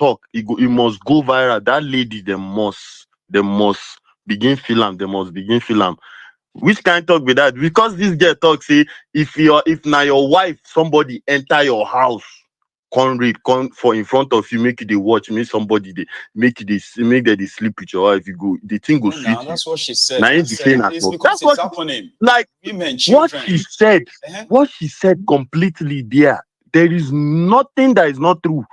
talk, it must go viral. That lady, they must begin film. They must begin film. Which kind talk be that? Because this girl talk say if na your wife somebody enter your house, come read, come for in front of you, make you dey watch, make somebody dey make them dey sleep with your wife. You go, the thing go Now sweet you. that's what she said. Now I it be said saying at it's all. because That's it's what happening. like Women, what children. she said. Uh-huh. What she said completely there. There is nothing that is not true.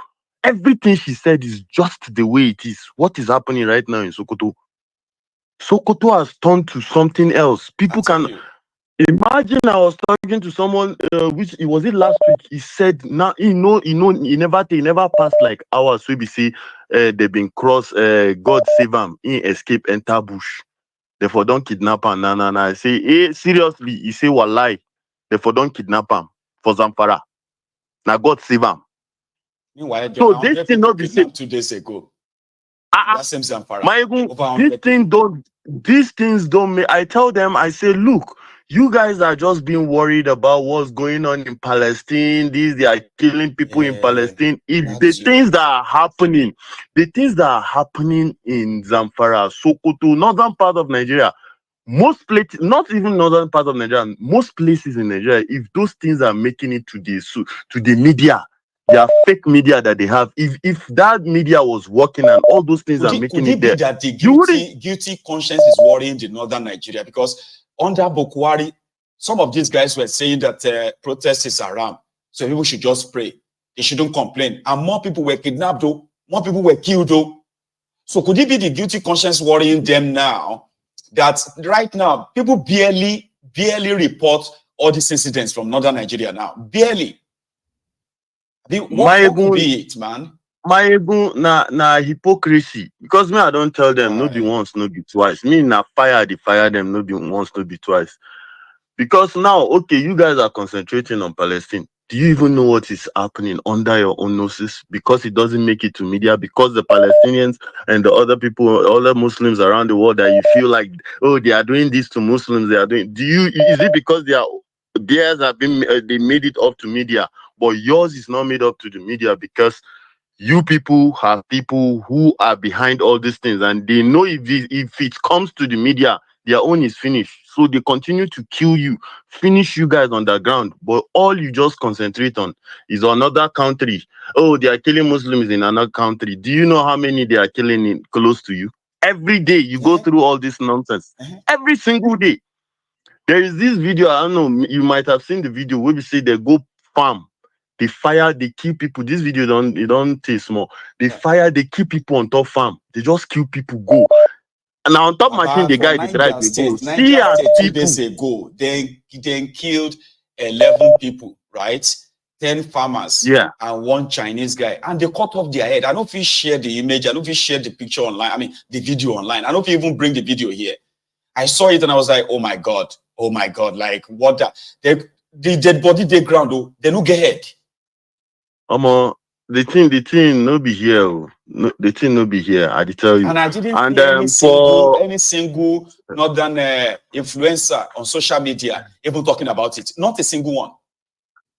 Everything she said is just the way it is. What is happening right now in Sokoto? Sokoto has turned to something else. I People tell can you. imagine. I was talking to someone, which it was it last week. He said, now he never passed like hours. So we say, they been cross. God save him. He escape enter bush. Therefore, don't kidnap him. Nah. I say, seriously. He say, wallahi. Therefore, don't kidnap him for Zamfara. Now God save him. Meanwhile, there So are this 100 thing people not be say, kidnapped 2 days ago. ah, That same Zamfara. my even Over 100 people. these things don't make. I tell them, I say, look, you guys are just being worried about what's going on in Palestine. They are killing people in Yeah, Palestine. If the that's you. things that are happening, in Zamfara, Sokoto, northern part of Nigeria, most places, not even northern part of Nigeria, most places in Nigeria, if those things are making it to the media, they are fake media that they have. If that media was working and all those things are making Could it it be there, that the you wouldn't. guilty conscience is worrying the northern Nigeria? Because under Bokwari, some of these guys were saying that protest is around, so people should just pray. They shouldn't complain. And more people were kidnapped, though. More people were killed, though. So could it be the guilty conscience worrying them now? That right now, people barely report all these incidents from northern Nigeria now. Barely. What could be it, man? My even na hypocrisy, because me I don't tell them no be Why? once, no be twice. Me na fire they fire them, no be once, no be twice. Because now, okay, you guys are concentrating on Palestine. Do you even know what is happening under your own noses? Because it doesn't make it to media, because the Palestinians and the other people, other Muslims around the world, that you feel like, oh, they are doing this to Muslims, they are doing. Is it because theirs have been, they made it up to media, but yours is not made up to the media because you people have people who are behind all these things, and they know if it comes to the media, their own is finished. So they continue to kill you, finish you guys on the ground. But all you just concentrate on is another country. Oh, they are killing Muslims in another country. Do you know how many they are killing in close to you? Every day you go through all this nonsense. Every single day. There is this video, I don't know, you might have seen the video where we say they go farm, they fire, they kill people. This video don't taste more. They fire, they kill people on top farm. They just kill people, go. And now on top machine, About the for guy they drive, Niger they go. State, See as 2 days people. ago, they killed 11 people, right? 10 farmers Yeah. and 1 Chinese guy, and they cut off their head. I don't know if you share the image, I don't know if you share the picture online. I mean, the video online. I don't know if you even bring the video here. I saw it and I was like, oh my god, like what the dead body they ground, oh, they no get head. The thing no be here. Oh. No, the thing no be here. I tell you. And I didn't And see any for single northern influencer on social media even talking about it. Not a single one.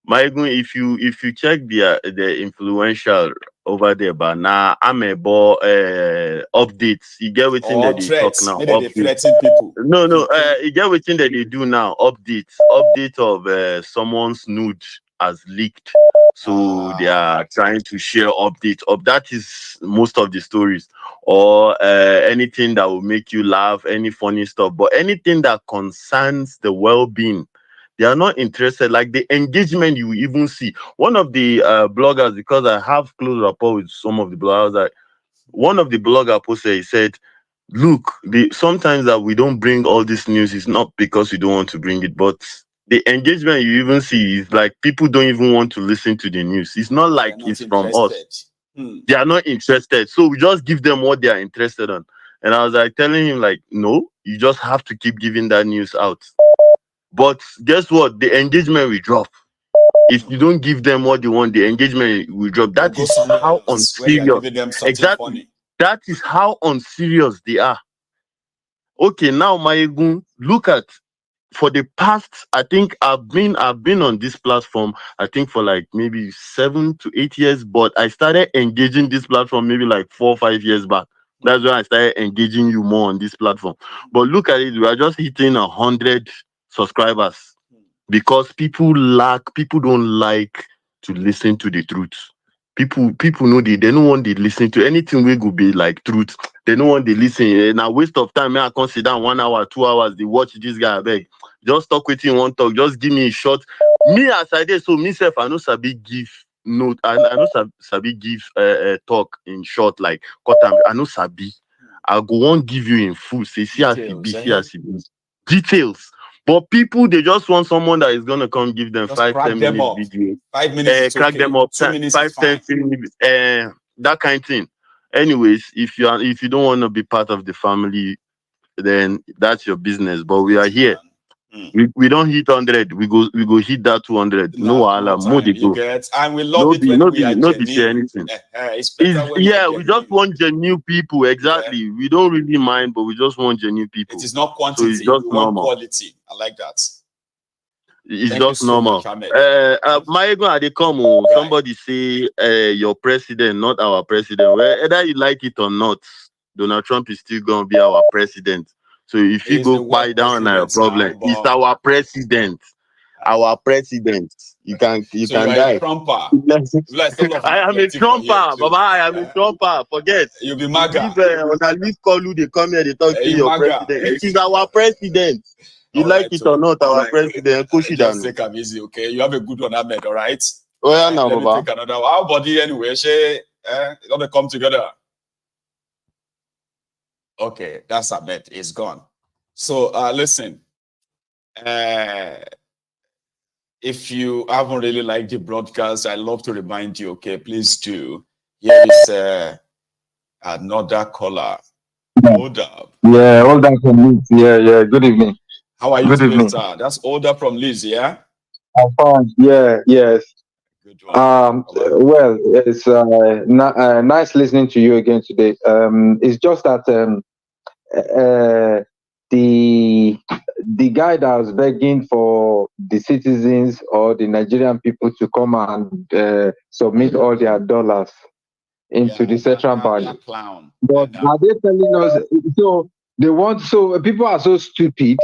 my even if you check the influential over there, but now I'm about updates. You get within that Or they talk threats. now. Maybe they Updates. threaten people. No, If no. you think You get within that they do now. Update of someone's nude as leaked. So they are trying to share update of that is most of the stories, or anything that will make you laugh, any funny stuff, but anything that concerns the well-being, they are not interested. Like the engagement you even see. One of the bloggers, because I have close rapport with some of the bloggers, one of the blogger posted, he said, look, sometimes that we don't bring all this news is not because we don't want to bring it, but the engagement you even see is like people don't even want to listen to the news. It's not they like are not it's from us. interested. They are not interested. So we just give them what they are interested on. And I was like telling him, like, no, you just have to keep giving that news out. But guess what? The engagement will drop. If you don't give them what they want, the engagement will drop. They'll That go is somewhere how else where you are unserious. giving them something Exactly. funny. That is how unserious they are. Okay, now Maegun, look at for the past, I think I've been on this platform, I think for like maybe 7 to 8 years, but I started engaging this platform maybe like 4 or 5 years back. That's when I started engaging you more on this platform. But look at it, we are just hitting 100 subscribers because people don't like to listen to the truth. People know they don't want to listen to anything we go be like truth. They don't want to listen. Now waste of time. I can't sit down 1 hour, 2 hours. They watch this guy. I beg. Just talk with him, one talk. Just give me a short. Me as I did so myself, I know Sabi give note. I know Sabi give talk in short like cut am. I know Sabi. I go on give you in full. Say see as he be, Details, see eh? as he be. Details. But people they just want someone that is gonna come give them Just five, crack ten them minutes up. video, 5 minutes is crack them okay. up, 2 minutes is five, ten, fine. 15 minutes, that kind of thing. Anyways, if you don't want to be part of the family, then that's your business. But we are Yes, here. man. Hmm. We don't hit 100. We go hit that 200. No Now, wahala. more More they time, you go. get, and we love No it be when no we be are no be say genuine. anything. It's better Is when we are yeah, we just genuine. want genuine people. Yeah, Exactly. We don't really mind, but we just want genuine it people. is not So it's quantity. just We want normal. quality. I like that. It's Thank you just so much, normal. Ahmed. My ego they come. Oh, Right. somebody say your president, not our president. Well, either you like it or not, Donald Trump is still gonna be our president. So if He you is go the buy world down on our president now, problem, it's but our president. Our president. You so you can are a die. trumper. You like still love I am a plenty for here trumper, too. Baba. I am a trumper. Forget. You'll be If MAGA. when I leave call you, they come here, they talk to You your MAGA. president. It is our president. You All like right, it or so not, our president. just Kushidanu. take a easy, okay? You have a good one, Ahmed. All right. Oh yeah, now, Let me Baba. take another one. How body anyway? She, let me come together. Okay, that's Ahmed. It's gone. So listen. Uh, if you haven't really liked the broadcast, I love to remind you. Okay, please do. Here is another caller. Hold up. Yeah, all that from Leeds. Yeah. Good evening. How are you Good today, evening. sir? That's Older from Liz, yeah? I'm fine. Yeah, yes. Good one. Baba. Well, it's nice listening to you again today. It's just that uh, the the guy that was begging for the citizens or the Nigerian people to come and submit all their dollars into the Yeah, central bank. that clown. But Now. are they telling us so they want so people are so stupid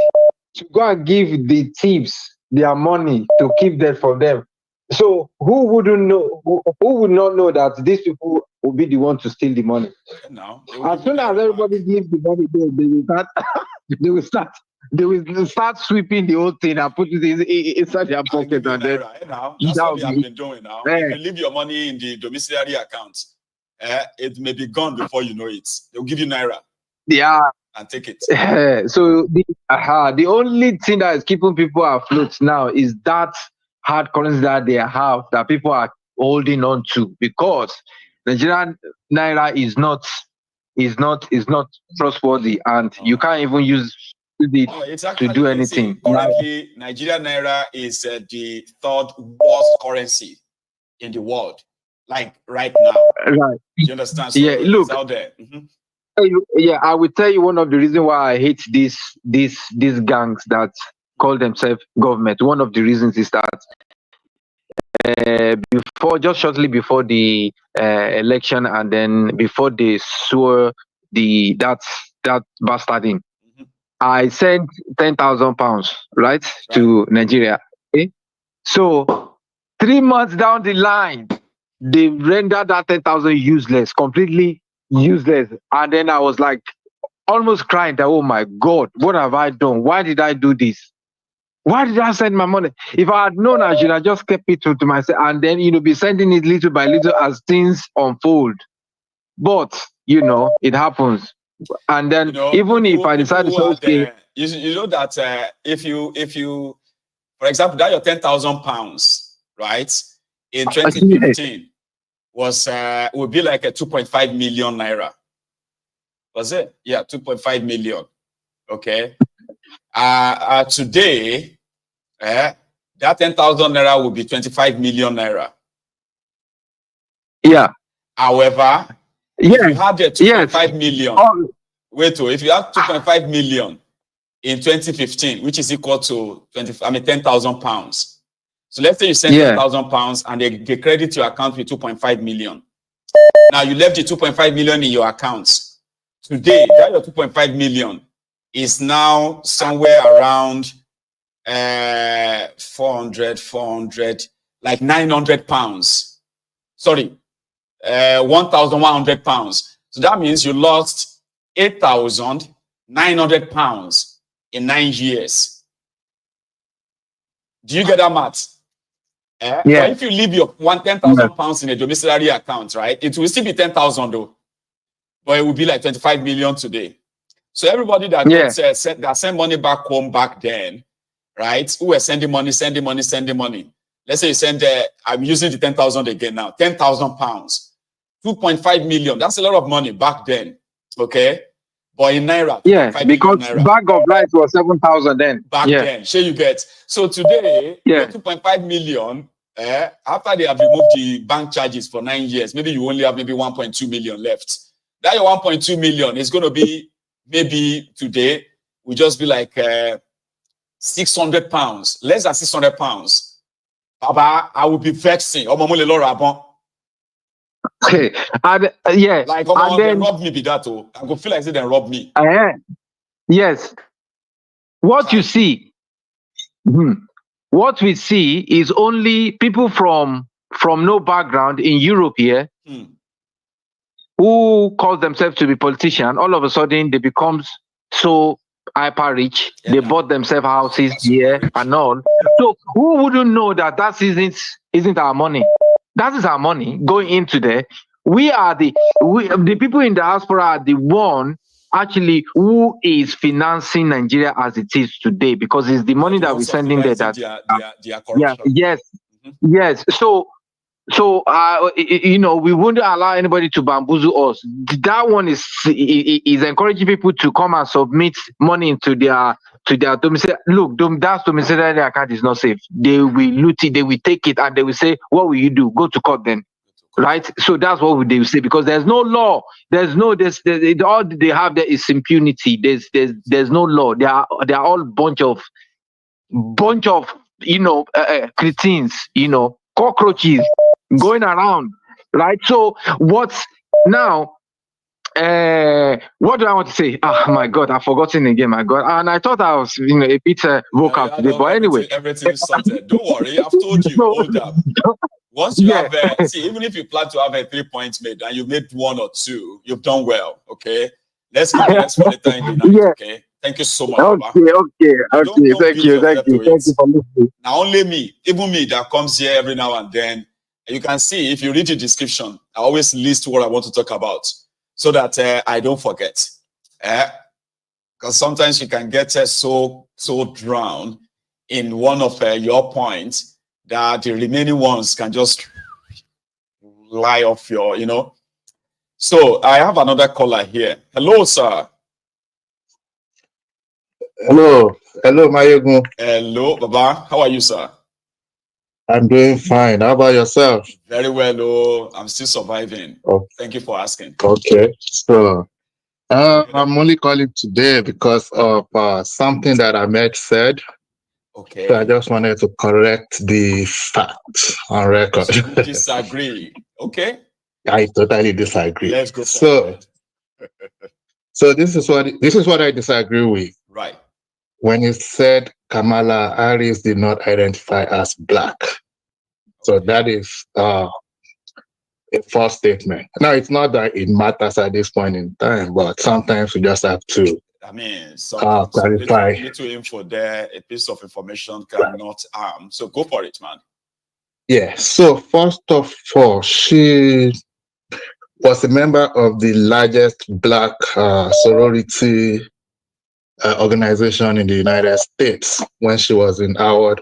to go and give the thieves their money to keep that for them. So who wouldn't know who would not know that these people will be the one to steal the money? Now they will As give you soon as Naira back. everybody gives the money, they will start they will start sweeping the whole thing and put it inside their I'll pocket give you and then Naira. Now that's that what will they have be been doing now. eh, If you leave your money in the domiciliary account, it may be gone before you know it. They'll give you Naira yeah. and take it. So the only thing that is keeping people afloat now is that hard currency that they have that people are holding on to because Nigerian naira is not trustworthy and you can't even use it No, it's to actually do easy. anything. Currently, Nigeria Naira is the third worst currency in the world, like right now. Right. Do you understand? Yeah. So it's Look. out there. Mhm. Yeah, I will tell you one of the reasons why I hate these gangs that call themselves government. One of the reasons is that just shortly before the election, and then before they swore that bastarding, Mhm. I sent £10,000, right, Right. to Nigeria. Okay? So 3 months down the line, they rendered that 10,000 useless, completely useless, and then I was like almost crying that, oh my God, what have I done? Why did I do this? Why did I send my money? If I had known, I should have just kept it to myself and then, be sending it little by little as things unfold. But, it happens. And You then, know, even if I people decide to who say, are okay, there, you know that if you, for example, that your £10,000, right, in yeah, 2015 was would be like a 2.5 million naira. Was it? Yeah, 2.5 million. Okay. Today, that 10,000 naira will be 25 million naira. yeah, However, if yes, you had a yes. 2.5 million, Oh, if you have 2.5 million in 2015, which is equal to 10,000 pounds. So let's say you send Yeah. 10,000 pounds and they credit your account with 2.5 million. Now you left the 2.5 million in your account. Today, that your 2.5 million is now somewhere around 400, like 900 pounds. Sorry, 1,100 pounds. So that means you lost 8,900 pounds in 9 years. Do you get that math? Yeah. But if you leave your 10,000 pounds in a domiciliary account, right, it will still be 10,000 though, but it will be like 25 million today. So everybody that that sent money back home back then, right, who were sending money. Let's say you send, I'm using the 10,000 again now, 10,000 pounds, 2.5 million. That's a lot of money back then, okay? But in Naira, yeah, because Naira, bag of rice was 7,000 then. Back then, sure you get. So today, your 2.5 million, after they have removed the bank charges for 9 years, maybe you only have maybe 1.2 million left. That your 1.2 million is going to be, maybe today, will just be like 600 pounds, less than 600 pounds. Baba, I will be vexing. Okay. And yeah. Like, and then rob me be that. Oh, I go feel like they rob me. Yes. What you see, what we see is only people from no background in Europe here who call themselves to be politicians. All of a sudden, they become so hyper rich. They bought themselves houses here and all. So who wouldn't know that isn't our money? That is our money going into there. We are the people in the diaspora are the one actually who is financing Nigeria as it is today, because it's the money that we're sending there that yes. So we wouldn't allow anybody to bamboozle us. That one is encouraging people to come and submit money into their domicile. Look, that domiciliary account is not safe. They will loot it, they will take it, and they will say, what will you do? Go to court then. Right? So that's what they will say, because there's no law. There's all they have there is impunity. There's no law. They are all bunch of cretins, cockroaches going around, right? So what's now? What do I want to say? Oh my God, I've forgotten again. My God, and I thought I was, a bit vocal today. But anyway, everything is sorted. Don't worry, I've told you. Hold up. Once you have, even if you plan to have a 3 points made and you made 1 or 2, you've done well. Okay, let's keep the rest for later in the night. Okay, thank you so much. Okay. Thank you for listening. Now only me, even me, that comes here every now and then. You can see if you read the description, I always list what I want to talk about so that I don't forget. Because sometimes you can get so drowned in one of your points that the remaining ones can just lie off your, So I have another caller here. Hello, sir. Hello, Mayegun. Hello, Baba. How are you, sir? I'm doing fine. How about yourself? Very well. Oh, I'm still surviving. Oh. Thank you for asking. Okay, so I'm only calling today because of something that Ahmed said. Okay. So I just wanted to correct the facts on record. So you disagree? Okay. I totally disagree. Let's go for it. So this is what I disagree with. Right. When it said Kamala Harris did not identify as black. So that is a false statement. Now, it's not that it matters at this point in time, but sometimes we just have to clarify. Little info there, a piece of information cannot harm. So go for it, man. Yeah. So first of all, she was a member of the largest black sorority organization in the United States when she was in college,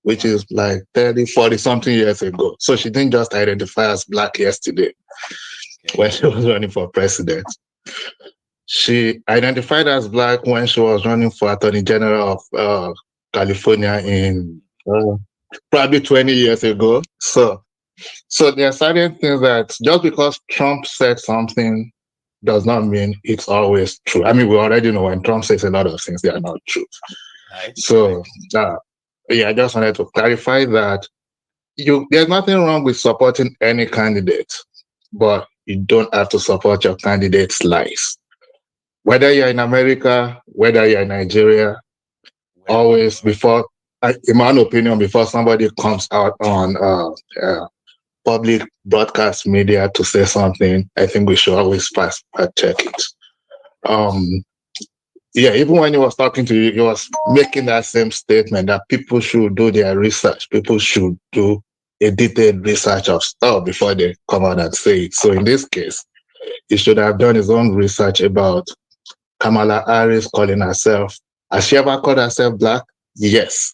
which is like 30, 40 something years ago. So she didn't just identify as black yesterday when she was running for president. She identified as black when she was running for Attorney General of California in probably 20 years ago. So there are certain things that just because Trump said something does not mean it's always true. I mean, we already know when Trump says a lot of things, they are not true. Right. So, yeah, I just wanted to clarify that there's nothing wrong with supporting any candidate, but you don't have to support your candidate's lies. Whether you're in America, whether you're in Nigeria, always before, in my own opinion, before somebody comes out on public broadcast media to say something, I think we should always fact check it. Um, yeah, even when he was talking to you, he was making that same statement that people should do their research. People should do a detailed research of stuff before they come out and say it. So in this case, he should have done his own research about Kamala Harris calling herself. Has she ever called herself black? Yes.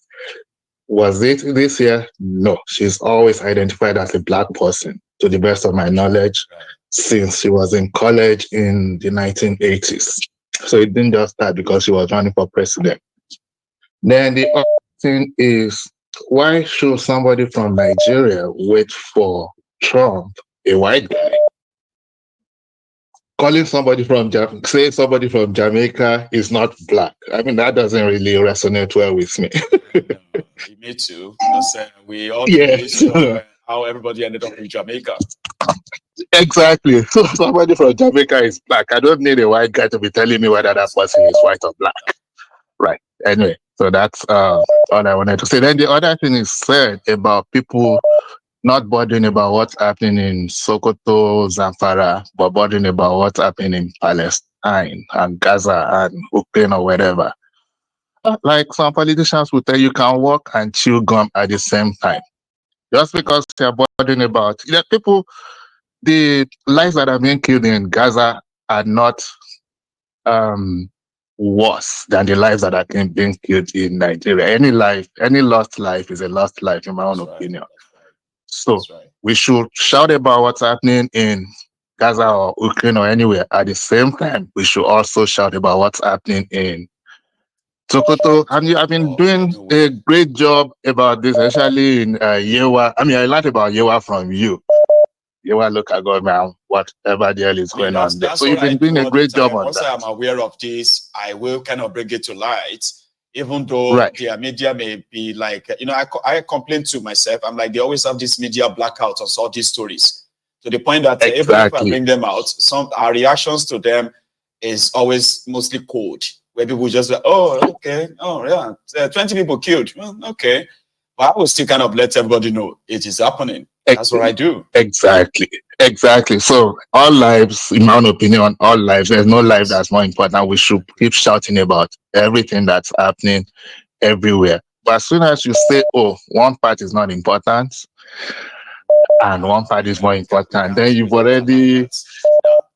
Was it this year? No. She's always identified as a black person, to the best of my knowledge, since she was in college in the 1980s. So it didn't just start because she was running for president. Then the other thing is, why should somebody from Nigeria wait for Trump, a white guy? Calling somebody from say somebody from Jamaica is not black. I mean, that doesn't really resonate well with me. No, me too. Because we all know the Yes, history of how everybody ended up in Jamaica. exactly. So somebody from Jamaica is black. I don't need a white guy to be telling me whether that person is white or black. Right. Anyway, so that's all I wanted to say. Then the other thing is said about people not bothering about what's happening in Sokoto, Zamfara, but bothering about what's happening in Palestine and Gaza and Ukraine or wherever. Like some politicians will tell you can walk and chew gum at the same time. Just because they're bothering about people, the lives that are being killed in Gaza are not um, worse than the lives that are being killed in Nigeria. Any lost life is a lost life, in my own opinion. So we should shout about what's happening in Gaza or Ukraine or anywhere. At the same time, we should also shout about what's happening in Sokoto. And you have been doing a great job about this, especially in Yewa. I mean, I learned about Yewa from you. Yewa local government, whatever the hell is I mean, going on there. that's So what you've I been doing do a all the great job time. on Once that. I am aware of this, I will kind of bring it to light. Even though Right. their media may be like, I complain to myself. I'm like, they always have this media blackout on all these stories, to the point that even if I Exactly. bring them out, our reactions to them is always mostly cold, where people just like, oh, okay, oh yeah, 20 people killed, well, okay, but I will still kind of let everybody know it is happening. That's what I do. Exactly. So all lives, in my own opinion, all lives, there's no life that's more important. We should keep shouting about everything that's happening everywhere. But as soon as you say, oh, one part is not important and one part is more important, then you've already,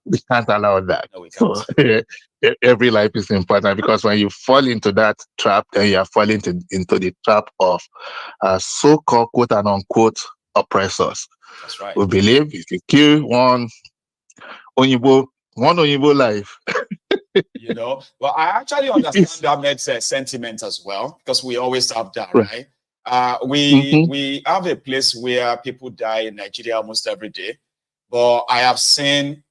we can't allow that. No, we So can't. every life is important, because when you fall into that trap, then you are falling into the trap of so-called quote and unquote oppressors. That's right. We believe if you kill one Oyibo life. Well, I actually understand that makes sentiment as well, because we always have that, right? We have a place where people die in Nigeria almost every day, but I have seen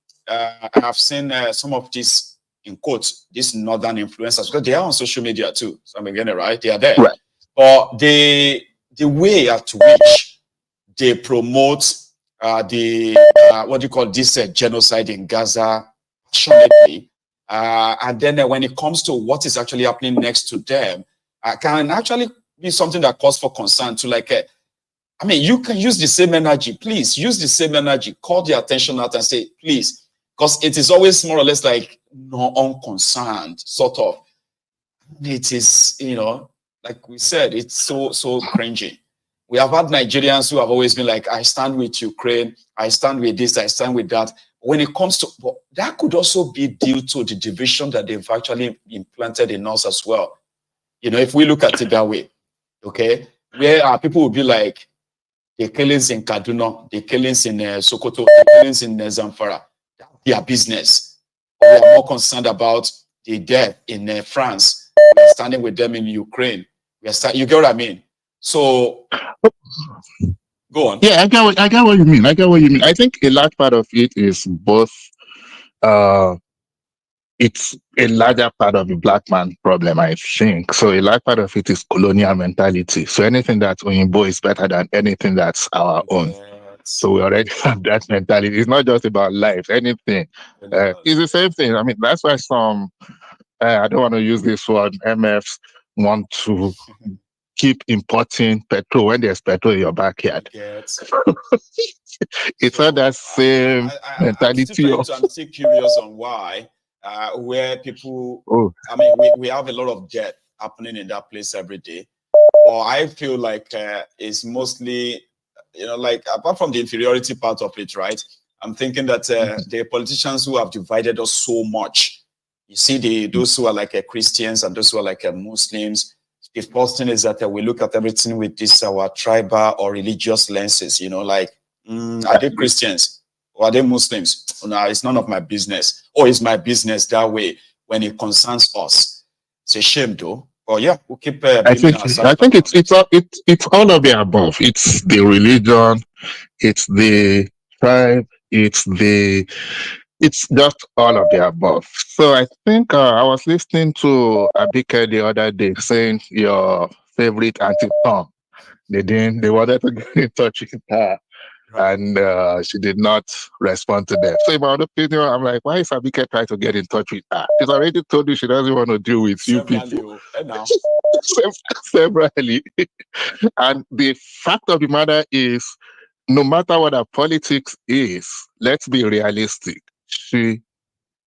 some of these, in quotes, these northern influencers, because they are on social media too. So I'm getting it right; they are there. Right. But the way at which they promote the what do you call this genocide in Gaza passionately, and then when it comes to what is actually happening next to them, can actually be something that calls for concern. To like, I mean, you can use the same energy. Please use the same energy. Call the attention out and say, please, because it is always more or less like no unconcerned sort of. It is, like we said, it's so cringy. We have had Nigerians who have always been like, I stand with Ukraine, I stand with this, I stand with that. When it comes to, well, that could also be due to the division that they've actually implanted in us as well. If we look at it that way, okay, where people will be like, the killings in Kaduna, the killings in Sokoto, the killings in Zamfara, that's their business. We are more concerned about the death in France. We are standing with them in Ukraine. You get what I mean? So, go on. Yeah, I get what you mean. I think a large part of it is both it's a larger part of the black man problem, I think. So a large part of it is colonial mentality. So anything that's Oyinbo is better than anything that's our own. Yes. So we already have that mentality. It's not just about life. Anything. It's the same thing. I mean, that's why some, I don't want to use this word, MFs want to keep importing petrol when there's petrol in your backyard. Yes. It's So not that same I'm still mentality of, I'm still curious on why, where people, oh, I mean, we have a lot of death happening in that place every day. But I feel like it's mostly, you know, like apart from the inferiority part of it, right? I'm thinking that the politicians who have divided us so much, you see, those who are like Christians and those who are like Muslims. The first thing is that we look at everything with this our tribal or religious lenses, you know, like are they Christians or are they Muslims? Oh, no, it's none of my business. Or it's my business that way when it concerns us. It's a shame though. Oh yeah, we'll keep building I ourselves think back on it. it's all of the above. It's the religion, it's the tribe, it's just all of the above. So I think I was listening to Abike the other day saying your favorite anti Tom. They wanted to get in touch with her, Right. and she did not respond to them. So in my own opinion, I'm like, why is Abike trying to get in touch with her? She's already told you she doesn't want to deal with you people. Severally, and now Severally. And the fact of the matter is, no matter what her politics is, let's be realistic.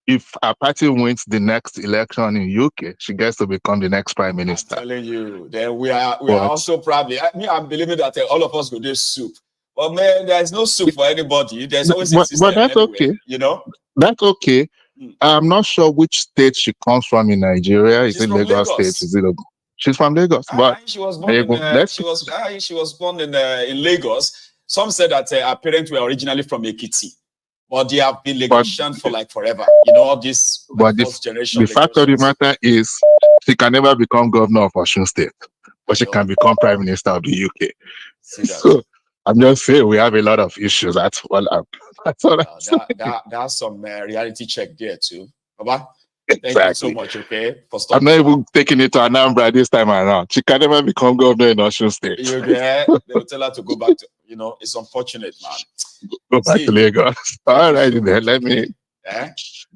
If a party wins the next election in UK, she gets to become the next prime I'm minister. telling you, then we are But also probably. I'm believing that all of us go do soup. But man, there's no soup for anybody. There's always a but system that's anyway. okay. You know. That's okay. Mm. I'm not sure which state she comes from in Nigeria. Is She's it from Lagos State? Lagos. Is it? She's from Lagos, but She was there born you in go. Let's she was born in Lagos. Some said that her parents were originally from Ekiti, but they have been but Lagosian for like forever. You know, all these like but first the generation fact of the Lagosians. matter is she can never become governor of Osun State, but I she know. can become prime minister of the UK. See that. So I'm just saying we have a lot of issues. That's all I'm saying. That's some reality check there too. Baba, thank you so Exactly. much, okay, for I'm stopping not by. even taking it to Anambra this time around. She can never become governor in Osun State. You get, they will tell her to go back to, you know, it's unfortunate, man. Go back to See, Lagos. thank All you right, so then. much, Let me. okay? Eh?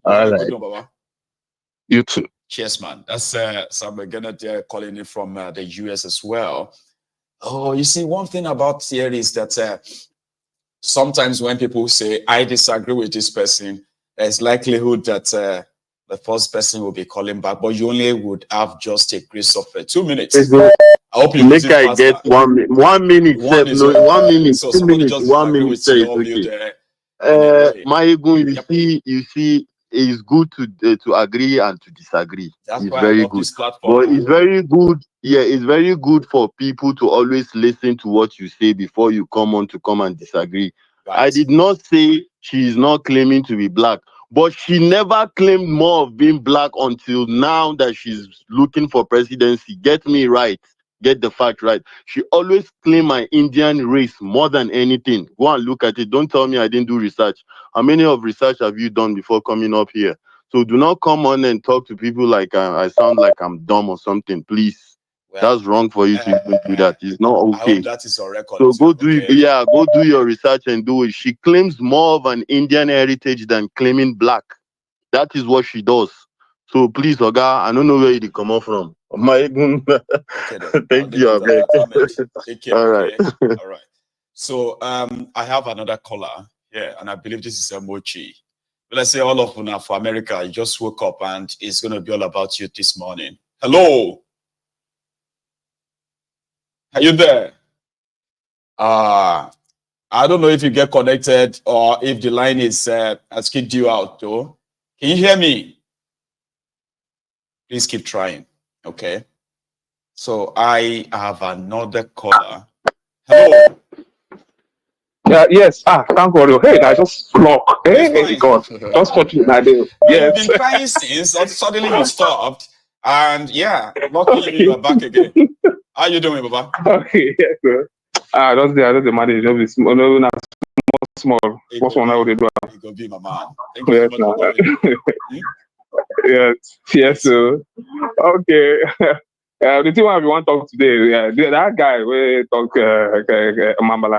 You have All a good right. one, Baba. You too. Cheers, man. That's Sam McGinnis calling in from the US as well. Oh, you see, one thing about here is that sometimes when people say, I disagree with this person, there's likelihood that the first person will be calling back, but you only would have just a grace of 2 minutes. I hope you use Make it I faster. get 1 minute. 1 minute, One is no, 1 minute, so 2 somebody minutes, just 1 disagree minute. with Say it's your view okay. there in a way. Maegun, Yep. you see, it's good to agree and to disagree. That's It's why I very love good, this platform, but man. it's very good. Yeah, it's very good for people to always listen to what you say before you come on to come and disagree. I Right. did not say she is not claiming to be black, but she never claimed more of being black until now that she's looking for presidency. Get me right. Get the fact right. She always claimed my Indian race more than anything. Go and look at it. Don't tell me I didn't do research. How many of research have you done before coming up here? So do not come on and talk to people like I sound like I'm dumb or something. Please, Well, that's wrong for you to even do that. It's not I hope okay. that is on record So too. Okay. go do your research and do it. She claims more of an Indian heritage than claiming black. That is what she does. So please, Oga, I don't know where you come up from. My Okay then. I'll thank leave you, it I at beg. that. Ahmed. Take care, All right. okay? All right. So I have another caller. Yeah, and I believe this is Mochi. Let's say all of you now for America, you just woke up and it's gonna be all about you this morning. Hello. Are you there? I don't know if you get connected or if the line is has kicked you out though. Can you hear me? Please keep trying. Okay. So I have another caller. Hello. Yeah, yes. Thank God. Hey, I just clock. It's Hey, fine. God. Just fortunate I do. No, you've Yes. been trying since suddenly you stopped. And yeah, lucky you Okay. are back again. How you doing, Baba? Okay. Yes, sir. Just the manage. Just be small. No, no, small. It What's could one I would be, do? it could be, my man. Thank you so Yes, much now. for joining. Hmm? Yes, yes, Yes. so okay. The thing I want to talk today, yeah, that guy we talk Mambala.